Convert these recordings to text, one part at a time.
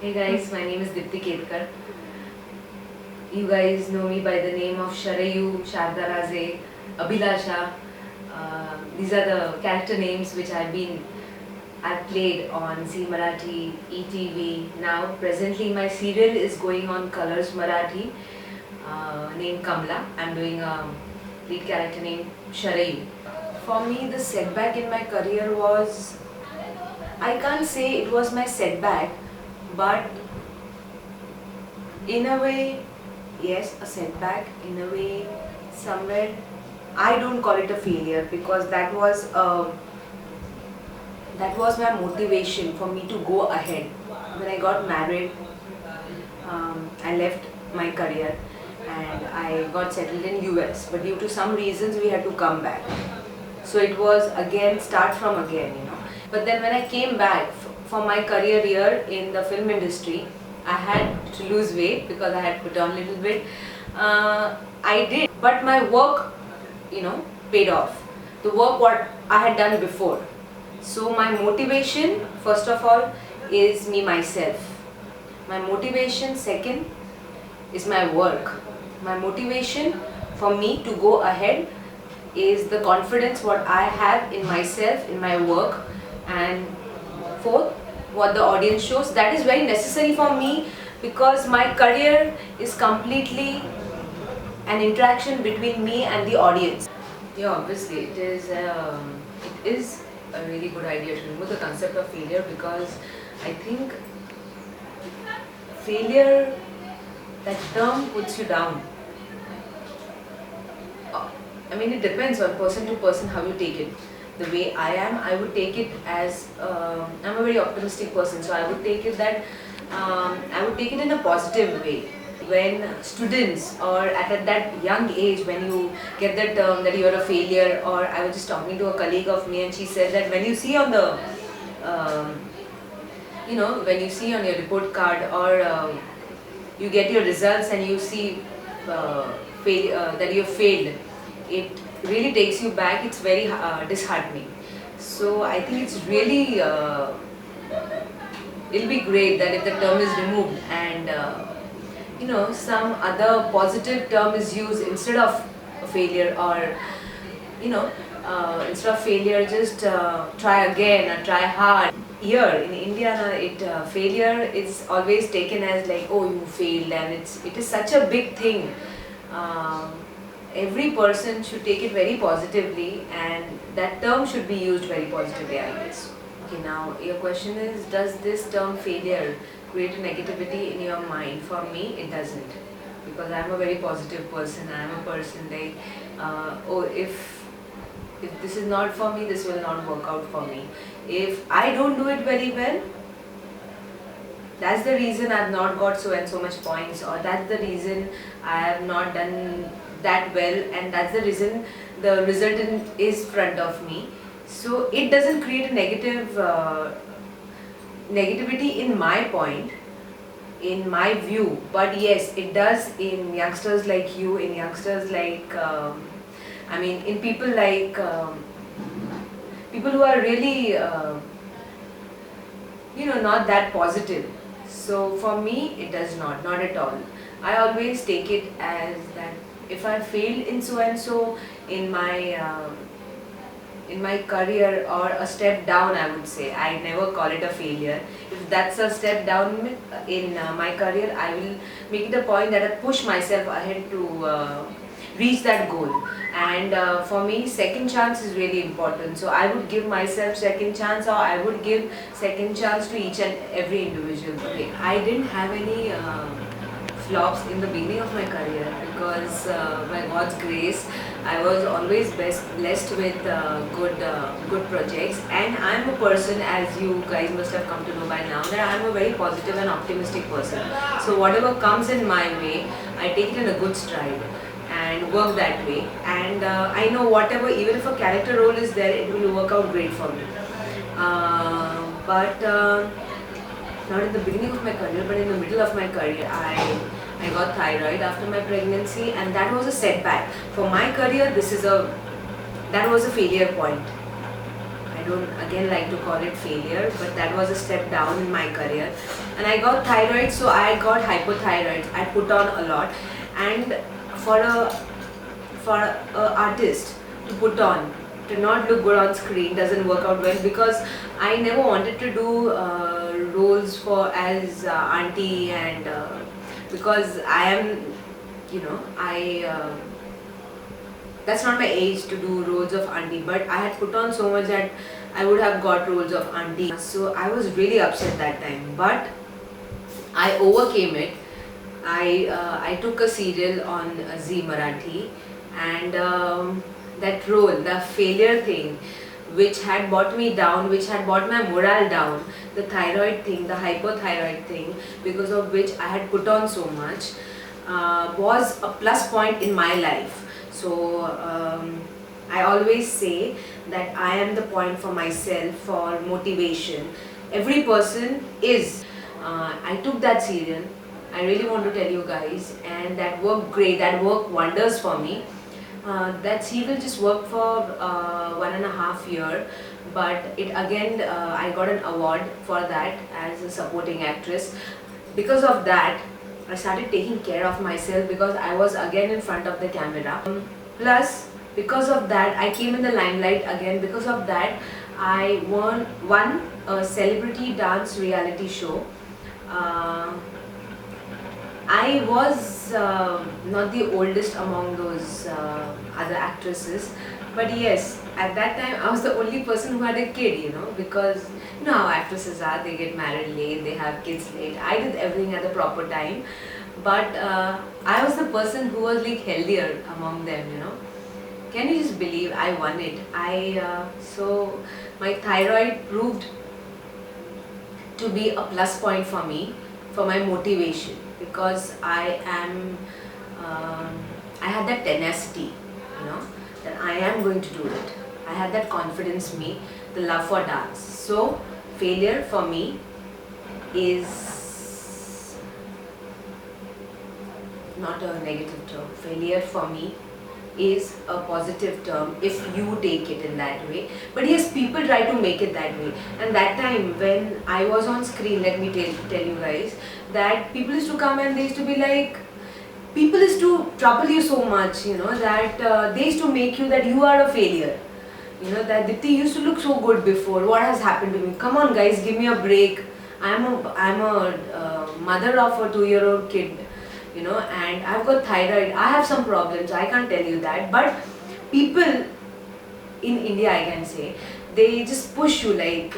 Hey guys, my name is Dipti Ketkar. You guys know me by the name of Sharayu, Shardaraze, Abhilasha. These are the character names which I've played on Zee Marathi, ETV. Now presently my serial is going on Colors Marathi, named Kamla. I'm doing a lead character named Sharayu. For me, the setback in my career was, I can't say it was my setback, but in a way, yes, a setback. In a way, somewhere, I don't call it a failure because that was my motivation for me to go ahead. When I got married, I left my career and I got settled in US. But due to some reasons, we had to come back. So it was again start from again. But then when I came back for my career here in the film industry, I had to lose weight because I had put on a little bit. I did, but my work, paid off. The work what I had done before. So my motivation, first of all, is me myself. My motivation, second, is my work. My motivation for me to go ahead is the confidence what I have in myself, in my work, and fourth, what the audience shows. That is very necessary for me because my career is completely an interaction between me and the audience. Yeah, obviously, it is a really good idea to remove the concept of failure because I think failure, that term puts you down. I mean, it depends on person to person how you take it. The way I am, I would take it as I'm a very optimistic person, so I would take it that I would take it in a positive way. When students or at that young age, when you get the term that you're a failure, or I was just talking to a colleague of me and she said that when you see on the um, when you see on your report card or you get your results and you see that you failed, it really takes you back. It's very disheartening. So I think it's really it'll be great that if the term is removed and some other positive term is used instead of a failure, or instead of failure, just try again or try hard. Here in India, failure is always taken as like, oh, you failed, and it is such a big thing. Um, every person should take it very positively, and that term should be used very positively, I guess. Okay, now your question is, does this term failure create a negativity in your mind? For me, it doesn't, because I'm a very positive person. I'm a person like, oh, if this is not for me, this will not work out for me. If I don't do it very well, that's the reason I've not got so and so much points, or that's the reason I have not done that well, and that's the reason the resultant is front of me. So it doesn't create a negativity in my point, in my view, but yes, it does in youngsters like you, in youngsters like in people like people who are really not that positive. So for me, it does not at all. I always take it as that if I failed in so and so in my career, or a step down, I would say, I never call it a failure. If that's a step down in my career, I will make it a point that I push myself ahead to reach that goal. And for me, second chance is really important. So I would give myself second chance, or I would give second chance to each and every individual. Okay, I didn't have any flops in the beginning of my career because by God's grace, I was always blessed with good projects, and I'm a person, as you guys must have come to know by now, that I'm a very positive and optimistic person. So whatever comes in my way, I take it in a good stride and work that way. And I know whatever, even if a character role is there, it will work out great for me. But not in the beginning of my career, but in the middle of my career, I got thyroid after my pregnancy, and that was a setback for my career. That was a failure point. I I don't again like to call it failure, but that was a step down in my career. And I got thyroid, so I got hypothyroid. I put on a lot, and for a artist to put on, to not look good on screen doesn't work out well, because I never wanted to do roles for as auntie, and because I am, that's not my age to do roles of auntie, but I had put on so much that I would have got roles of auntie. So I was really upset that time, but I overcame it. I took a serial on Z Marathi, and that role, the failure thing, which had brought me down, which had brought my morale down, the thyroid thing, the hypothyroid thing, because of which I had put on so much, was a plus point in my life. So I always say that I am the point for myself for motivation. Every person is. I took that serial. I really want to tell you guys, and that worked great. That worked wonders for me. That serial just worked for 1.5 years, but it again I got an award for that as a supporting actress. Because of that, I started taking care of myself, because I was again in front of the camera. Plus, because of that, I came in the limelight again. Because of that, I won a celebrity dance reality show. I was not the oldest among those other actresses, but yes, at that time I was the only person who had a kid, because you know how actresses are, they get married late, they have kids late. I did everything at the proper time, but I was the person who was like healthier among them. Can you just believe I won it? So my thyroid proved to be a plus point for me, for my motivation, because I had that tenacity, that I am going to do it. I had that confidence in me, the love for dance. So failure for me is not a negative term. Failure for me is a positive term if you take it in that way. But yes, people try to make it that way. And that time when I was on screen, let me tell you guys, that people used to come and they used to be like, people used to trouble you so much, that they used to make you that you are a failure. That Dipti used to look so good before. What has happened to me? Come on guys, give me a break. I'm a mother of a 2-year-old kid. And I've got thyroid, I have some problems, I can't tell you that, but people in India, I can say, they just push you like,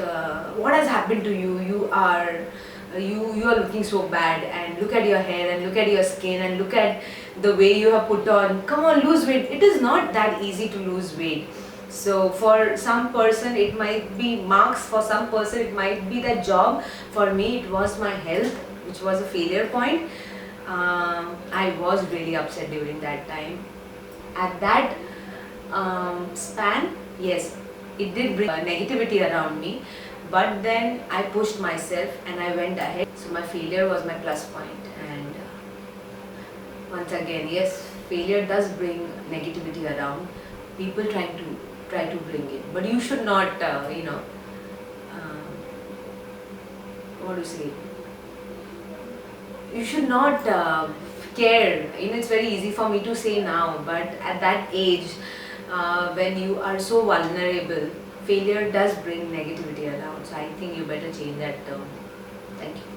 what has happened to you, you are looking so bad, and look at your hair, and look at your skin, and look at the way you have put on, come on, lose weight. It is not that easy to lose weight. So for some person it might be marks, for some person it might be that job. For me it was my health, which was a failure point. I was really upset during that time. At that span, yes, it did bring negativity around me, but then I pushed myself and I went ahead. So my failure was my plus point. And once again, yes, failure does bring negativity around. People try to bring it, but you should not, what to say? You should not care. It's very easy for me to say now, but at that age, when you are so vulnerable, failure does bring negativity around. So I think you better change that term. Thank you.